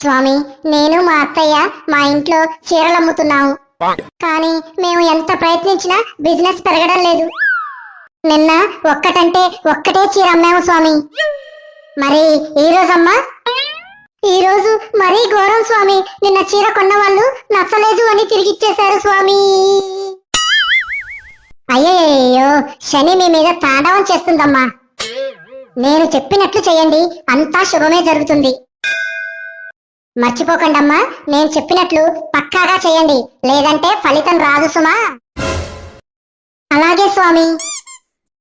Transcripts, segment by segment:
స్వామి, నేను మా అత్తయ్య మా ఇంట్లో చీరలు అమ్ముతున్నాము. కానీ మేము ఎంత ప్రయత్నించినా బిజినెస్ పెరగడం లేదు. నిన్న ఒక్కటంటే ఒక్కటే చీర అమ్మాము స్వామి. మరి ఈ రోజమ్మా, ఈ రోజు మరీ ఘోరం స్వామి. నిన్న చీర కొన్న వాళ్ళు నచ్చలేదు అని తిరిగిచ్చేశారు స్వామి. అయ్యయ్యో, శని మీ మీద తాండవం చేస్తుందమ్మా. నేను చెప్పినట్లు చేయండి, అంతా శుభమే జరుగుతుంది. మర్చిపోకండమ్మా, నేను చెప్పినట్లు పక్కాగా చేయండి, లేదంటే ఫలితం రాదు సుమా. అలాగే స్వామి.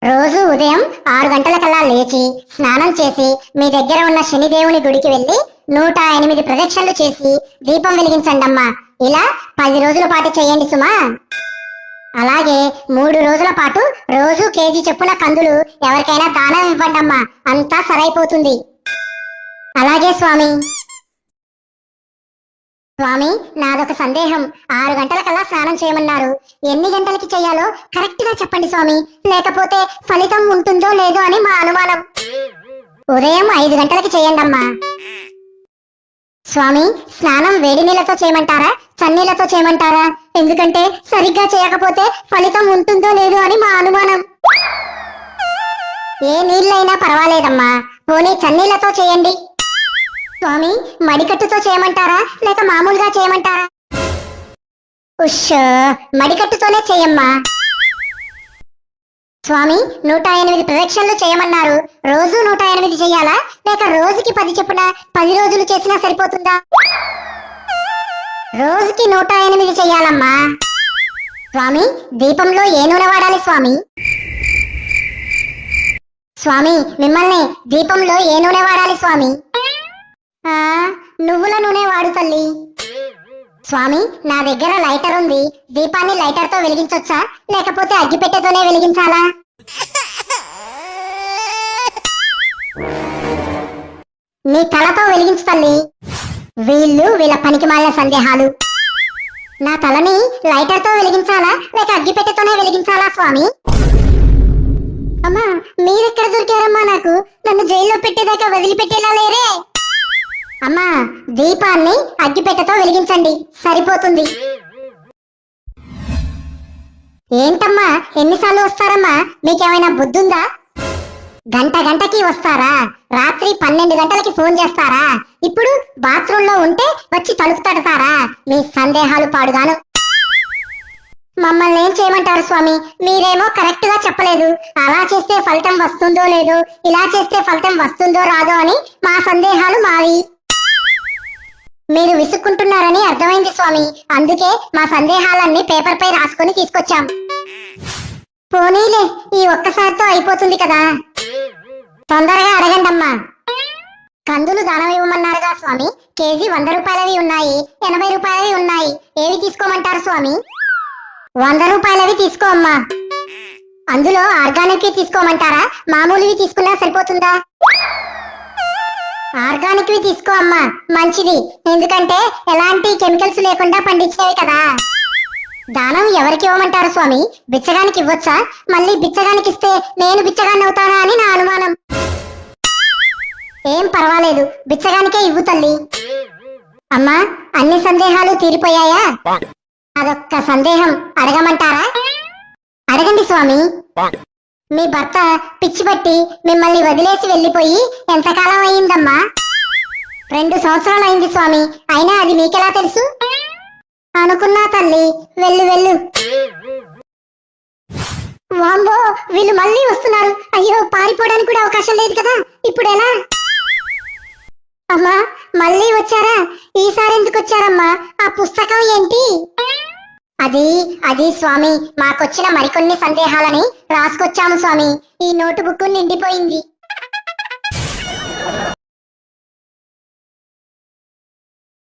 రోజు ఉదయం 6 గంటలకల్లా లేచి స్నానం చేసి మీ దగ్గర ఉన్న శనిదేవుని గుడికి వెళ్లి 108 ప్రదక్షిణలు చేసి దీపం వెలిగించండమ్మా. ఇలా 10 రోజుల పాటు చేయండి సుమా. అలాగే 3 రోజుల పాటు రోజు కేజీ చొప్పున కందులు ఎవరికైనా దానం ఇవ్వండమ్మా. అంతా సరైపోతుంది. అలాగే స్వామి. స్వామి, నాదొక సందేహం. 6 గంటలకల్లా స్నానం చేయమన్నారు. ఎన్ని గంటలకి చేయాలో కరెక్ట్ గా చెప్పండి స్వామి, లేకపోతే ఫలితం ఉంటుందో లేదో అని మా అనుమానం. ఉదయం 5 గంటలకి చేయండమ్మా. స్వామి, స్నానం వేడి నీళ్ళతో చేయమంటారా, చన్నీళ్లతో చేయమంటారా? ఎందుకంటే సరిగ్గా చేయకపోతే ఫలితం ఉంటుందో లేదో అని మా అనుమానం. ఏ నీళ్ళైనా పర్వాలేదమ్మా, పోనీ చన్నీళ్లతో చేయండి. స్వామి, మడికట్టుతో చేయమంటారా లేక మామూలుగా చేయమంటారా? ఉష్, మడికట్టుతోనే చేయమ్మా. స్వామి, 108 ప్రదక్షిణలు చేయమన్నారు. రోజు 108 చేయాలా లేక రోజుకి 10 చొప్పున 10 రోజులు చేసినా సరిపోతుందా? రోజుకి 108 చెయ్యాలమ్మా. స్వామి, దీపంలో ఏ నూనె వాడాలి స్వామి? స్వామి, మిమ్మల్ని దీపంలో ఏ నూనె వాడాలి స్వామి? నువ్వుల నూనె వాడు తల్లి. స్వామి, నా దగ్గర లైటర్ ఉంది. దీపాన్ని లైటర్ తో వెలిగించొచ్చా లేకపోతే అగ్గిపెట్టెతోనే వెలిగించాలా? నీ తలతో వెలిగించు తల్లి. వీళ్ళ పనికి మాలిన సందేహాలు. నా తలని లైటర్ తో వెలిగించాలా లేక అగ్గిపెట్టెతోనే వెలిగించాలా స్వామి? అమ్మా, మీరెక్కడ దొరికారమ్మా? నాకు నన్ను జైల్లో పెట్టేదాకా వదిలిపెట్టేలా లేరే. అమ్మా, దీపాన్ని అగ్గిపెట్టెతో వెలిగించండి, సరిపోతుంది. ఏంటమ్మా, ఎన్నిసార్లు వస్తారమ్మా? మీకేమైనా బుద్ధుందా? గంటకి వస్తారా? రాత్రి 12 గంటలకి ఫోన్ చేస్తారా? ఇప్పుడు బాత్రూంలో ఉంటే వచ్చి తలుపు తడతారా? మీ సందేహాలు పాడుగాను. మమ్మల్ని ఏం చేయమంటారు స్వామి? మీరేమో కరెక్ట్ గా చెప్పలేదు. అలా చేస్తే ఫలితం వస్తుందో లేదో, ఇలా చేస్తే ఫలితం వస్తుందో రాదో అని మా సందేహాలు మావి. మీరు విసుక్కుంటున్నారని అర్థమైంది స్వామి. అందుకే మా సందేహాలన్నీ పేపర్ పై రాసుకొని తీసుకొచ్చాం. పోనీలే, ఈ ఒక్కసారితో అయిపోతుంది కదా. తొందరగా అడగండమ్మా. కందులు దానం ఇవ్వమన్నారుగా స్వామి. కేజీ 100 రూపాయలవి ఉన్నాయి, 80 రూపాయలవి ఉన్నాయి. ఏవి తీసుకోమంటారు స్వామి? 100 రూపాయలవి తీసుకో అమ్మా. అందులో ఆర్గానిక్ తీసుకోమంటారా, మామూలువి తీసుకున్నా సరిపోతుందా? ఆర్గానిక్ వి తీసుకో అమ్మా, మంచిది. ఎందుకంటే ఎలాంటి కెమికల్స్ లేకుండా పండించినవి కదా. దానం ఎవరికి ఇవ్వమంటారు స్వామి? బిచ్చగానికి ఇవ్వచ్చా? మళ్ళీ బిచ్చగానికి ఇస్తే నేను బిచ్చగాన్ని అవుతానా అని నా అనుమానం. ఏం పర్వాలేదు, బిచ్చగానికే ఇవ్వు తల్లి. అమ్మా, అన్ని సందేహాలు తీరిపోయాయా? అదొక్క సందేహం అడగమంటారా? అడగండి స్వామి. మీ భర్త పిచ్చి పట్టి మిమ్మల్ని వదిలేసి వెళ్ళిపోయి ఎంతకాలం అయిందమ్మా? 2 సంవత్సరాలు అయింది స్వామి. అయినా అది మీకెలా తెలుసు? అనుకున్నా తల్లి. వెళ్ళు. వాంబో, వీళ్ళు మళ్ళీ వస్తున్నారు. అయ్యో, పారిపోవడానికి కూడా అవకాశం లేదు కదా. ఇప్పుడు ఎలా? అమ్మా, మళ్ళీ వచ్చారా? ఈసారి ఎందుకు వచ్చారమ్మా? ఆ పుస్తకం ఏంటి? అది స్వామి, మాకొచ్చిన మరికొన్ని సందేహాలని రాసుకొచ్చాము స్వామి. ఈ నోటు బుక్ నిండిపోయింది.